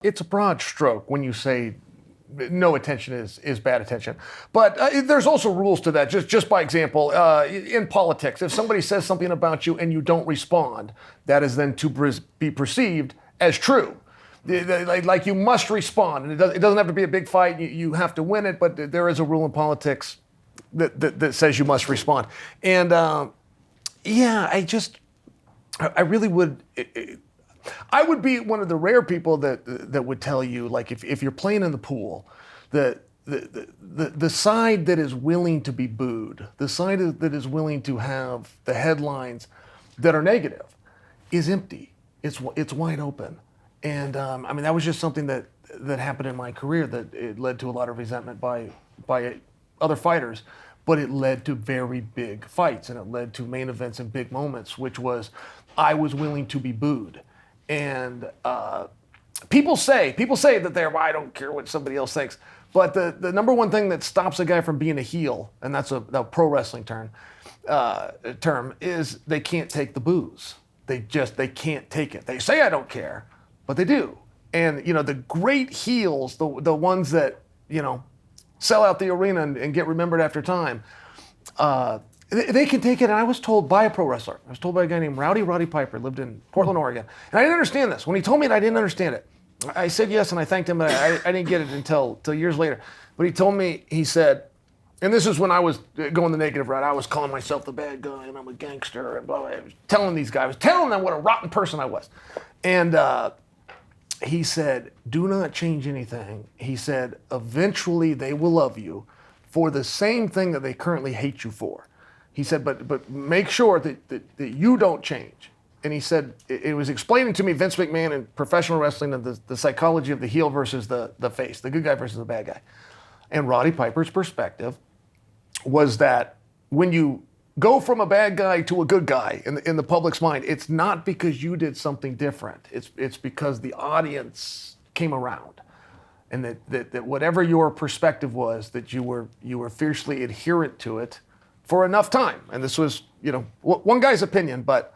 It's a broad stroke when you say no attention is bad attention. But there's also rules to that. Just by example, in politics, if somebody says something about you and you don't respond, that is then to be perceived as true. Like you must respond. And it doesn't have to be a big fight. You have to win it, but there is a rule in politics that says you must respond. And I really would... I would be one of the rare people that would tell you, like, if you're playing in the pool, the side that is willing to be booed, the side that is willing to have the headlines that are negative, is empty. It's wide open, and that was just something that happened in my career that it led to a lot of resentment by other fighters, but it led to very big fights and it led to main events and big moments, which was I was willing to be booed. And people say that I don't care what somebody else thinks. But the number one thing that stops a guy from being a heel, and that's a pro wrestling term, is they can't take the boos. They can't take it. They say I don't care, but they do. And the great heels, the ones that sell out the arena and get remembered after time. They can take it, and I was told by a pro wrestler. I was told by a guy named Roddy Piper, lived in Portland, Oregon. And I didn't understand this. When he told me it, I didn't understand it. I said yes, and I thanked him, but I didn't get it until years later. But he told me, he said, and this is when I was going the negative route. I was calling myself the bad guy, and I'm a gangster, and blah, blah. I was telling these guys, I was telling them what a rotten person I was. And he said, do not change anything. He said, eventually they will love you for the same thing that they currently hate you for. He said, but make sure that you don't change. And he said, it was explaining to me Vince McMahon in professional wrestling and the psychology of the heel versus the face, the good guy versus the bad guy. And Roddy Piper's perspective was that when you go from a bad guy to a good guy in the public's mind, it's not because you did something different. It's because the audience came around. And that whatever your perspective was, that you were fiercely adherent to it for enough time. And this was, one guy's opinion, but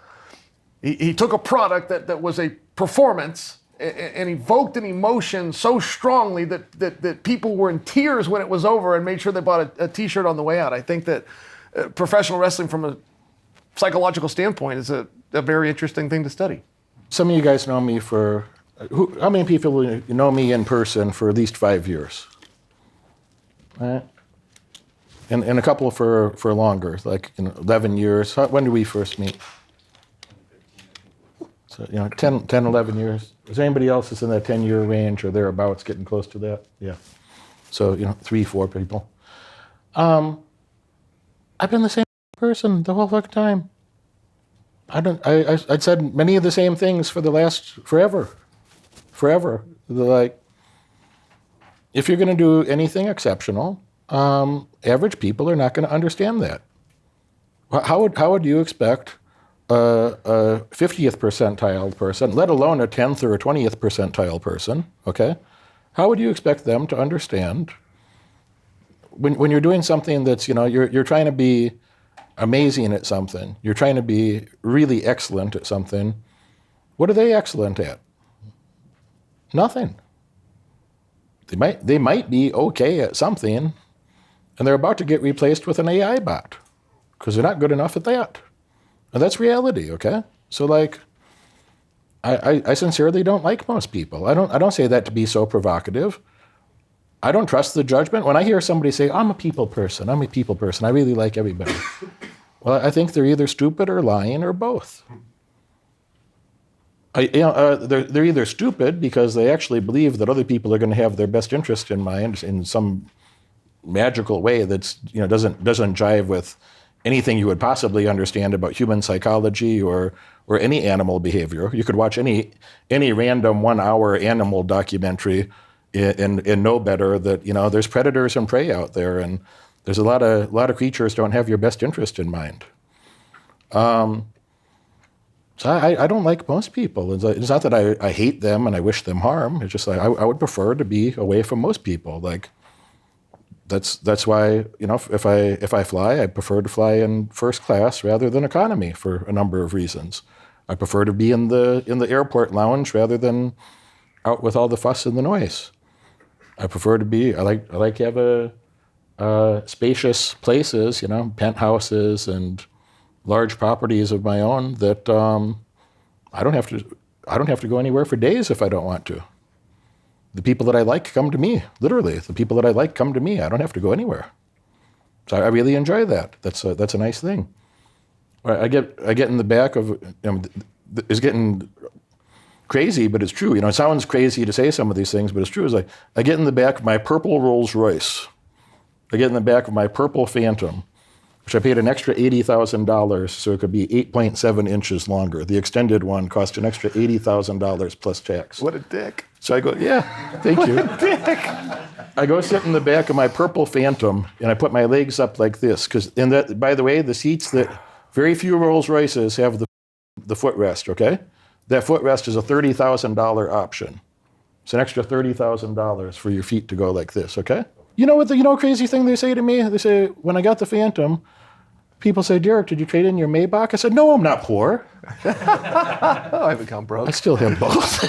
he took a product that was a performance and evoked an emotion so strongly that people were in tears when it was over and made sure they bought a t-shirt on the way out. I think that professional wrestling from a psychological standpoint is a very interesting thing to study. Some of you guys know me how many people know me in person for at least 5 years? All right. And a couple for longer, like 11 years. When did we first meet? So 10, 11 years. Is there anybody else that's in that 10-year range or thereabouts, getting close to that? Yeah. So 3, 4 people. I've been the same person the whole fucking time. I'd said many of the same things for the last forever. Like, if you're going to do anything exceptional, average people are not going to understand that. How would you expect a 50th percentile person, let alone a 10th or a 20th percentile person, okay? How would you expect them to understand when you're doing something that's, you're trying to be amazing at something, you're trying to be really excellent at something, what are they excellent at? Nothing. They might be okay at something, and they're about to get replaced with an AI bot because they're not good enough at that. And that's reality, okay? So I sincerely don't like most people. I don't say that to be so provocative. I don't trust the judgment. When I hear somebody say, I'm a people person, I really like everybody. Well, I think they're either stupid or lying or both. They're either stupid because they actually believe that other people are going to have their best interest in mind in some magical way that's doesn't jive with anything you would possibly understand about human psychology or any animal behavior. You could watch any random 1-hour animal documentary and know better that there's predators and prey out there, and there's a lot of creatures don't have your best interest in mind. So I don't like most people. It's not that I hate them and I wish them harm. It's just like I would prefer to be away from most people. Like that's why if I fly, I prefer to fly in first class rather than economy for a number of reasons. I prefer to be in the airport lounge rather than out with all the fuss and the noise. I prefer to be, I like to have spacious places, penthouses and large properties of my own that I don't have to go anywhere for days if I don't want to. The people that I like come to me, literally. The people that I like come to me. I don't have to go anywhere. So I really enjoy that. That's a nice thing. I get in the back of, it's getting crazy, but it's true. It sounds crazy to say some of these things, but it's true. It's like I get in the back of my purple Rolls Royce. I get in the back of my purple Phantom, which I paid an extra $80,000 so it could be 8.7 inches longer. The extended one cost an extra $80,000 plus tax. What a dick. So I go, yeah, thank you. What a dick. I go sit in the back of my purple Phantom, and I put my legs up like this. Because, by the way, the seats that very few Rolls Royces have the footrest, okay? That footrest is a $30,000 option. It's an extra $30,000 for your feet to go like this, okay? You know what the crazy thing they say to me? They say, when I got the Phantom, people say, Derek, did you trade in your Maybach? I said, no, I'm not poor. I become broke. I still have both.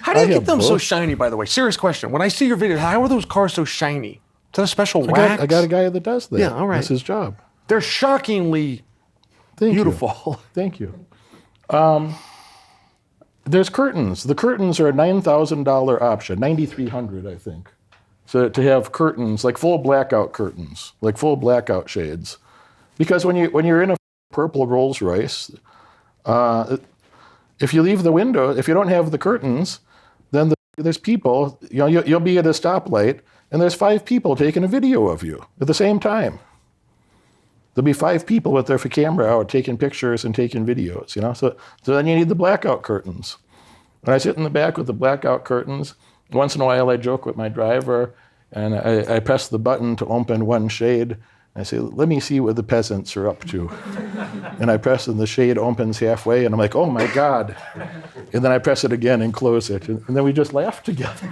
How do you get them so shiny, by the way? Serious question. When I see your videos, how are those cars so shiny? Is that a special wax? I got a guy that does that. Yeah, all right. That's his job. They're shockingly beautiful. Thank you. There's curtains. The curtains are a $9,000 option, $9,300, I think. So to have curtains, like full blackout curtains, like full blackout shades. Because when you're in a purple Rolls Royce, if you leave the window, if you don't have the curtains, then there's people, you'll be at a stoplight, and there's 5 people taking a video of you at the same time. There'll be 5 people with their camera out taking pictures and taking videos, So then you need the blackout curtains. When I sit in the back with the blackout curtains, once in a while I joke with my driver, and I press the button to open one shade. I say, let me see what the peasants are up to. And I press and the shade opens halfway, and I'm like, oh my God. And then I press it again and close it. And then we just laugh together.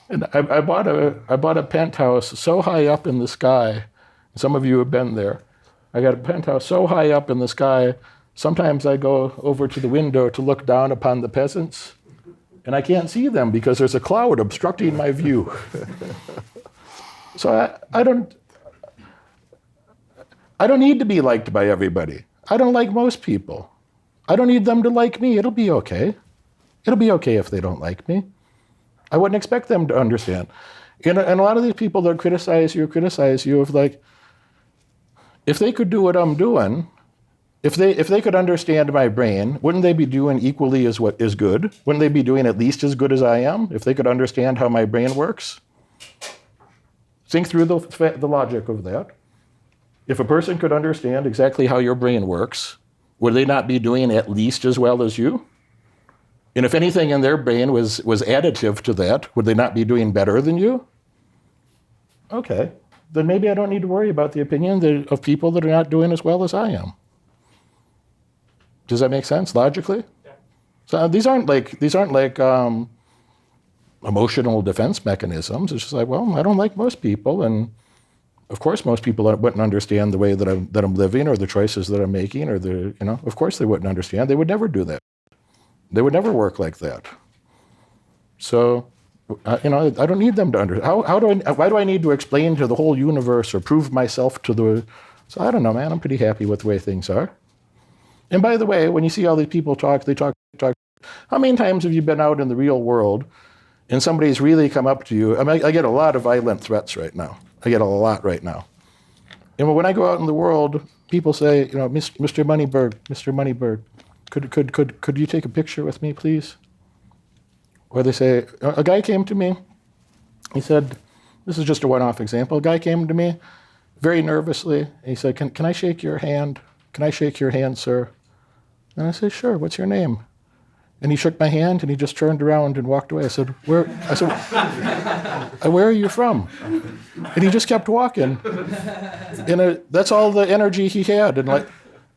And I bought a penthouse so high up in the sky. Some of you have been there. I got a penthouse so high up in the sky, sometimes I go over to the window to look down upon the peasants, and I can't see them because there's a cloud obstructing my view. So I don't need to be liked by everybody. I don't like most people. I don't need them to like me. It'll be okay. It'll be okay if they don't like me. I wouldn't expect them to understand. And a lot of these people that criticize you of like, if they could do what I'm doing, if they could understand my brain, wouldn't they be doing equally as what is good? Wouldn't they be doing at least as good as I am if they could understand how my brain works? Think through the logic of that. If a person could understand exactly how your brain works, would they not be doing at least as well as you? And if anything in their brain was additive to that, would they not be doing better than you? Okay, then maybe I don't need to worry about the opinion of people that are not doing as well as I am. Does that make sense logically? Yeah. So these aren't like emotional defense mechanisms. It's just like, well, I don't like most people, and of course most people wouldn't understand the way that I'm living or the choices that I'm making, or of course they wouldn't understand. They would never do that. They would never work like that. So, I don't need them to understand. Why do I need to explain to the whole universe or prove myself to the? So I don't know, man. I'm pretty happy with the way things are. And by the way, when you see all these people talk. How many times have you been out in the real world and somebody's really come up to you? I mean, I get a lot of violent threats right now. And when I go out in the world, people say, Mr. Moneyberg, could you take a picture with me, please? Or they say, a guy came to me. He said, this is just a one-off example. A guy came to me very nervously. And he said, can I shake your hand? Can I shake your hand, sir? And I said, sure, what's your name? And he shook my hand, and he just turned around and walked away. I said, where are you from? And he just kept walking. And that's all the energy he had. And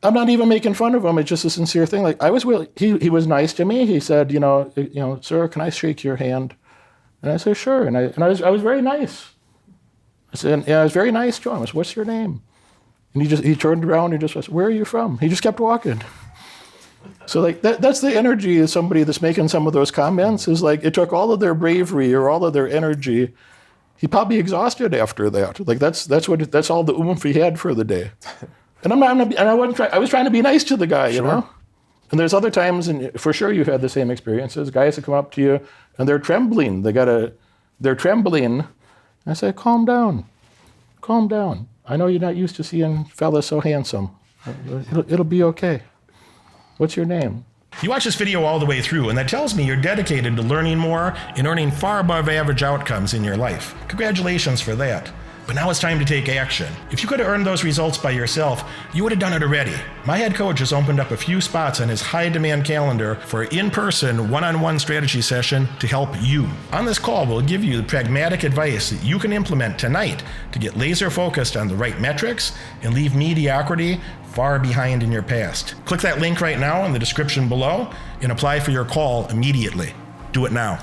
I'm not even making fun of him. It's just a sincere thing. He was nice to me. He said, sir, can I shake your hand? And I said, sure. And I was very nice. I said, I was very nice to him. I said, what's your name? And he turned around and just said, where are you from? He just kept walking. So like that's the energy of somebody that's making some of those comments, is like it took all of their bravery or all of their energy. He probably exhausted after that. Like that's all the oomph he had for the day. And I was trying to be nice to the guy, you know? And there's other times, and for sure you've had the same experiences, guys that come up to you and they're trembling. They're trembling. I say, calm down. I know you're not used to seeing fellas so handsome. It'll be okay. What's your name? You watch this video all the way through, and that tells me you're dedicated to learning more and earning far above average outcomes in your life. Congratulations for that. But now it's time to take action. If you could have earned those results by yourself, you would have done it already. My head coach has opened up a few spots on his high-demand calendar for an in-person, one-on-one strategy session to help you. On this call, we'll give you the pragmatic advice that you can implement tonight to get laser-focused on the right metrics and leave mediocrity far behind in your past. Click that link right now in the description below and apply for your call immediately. Do it now.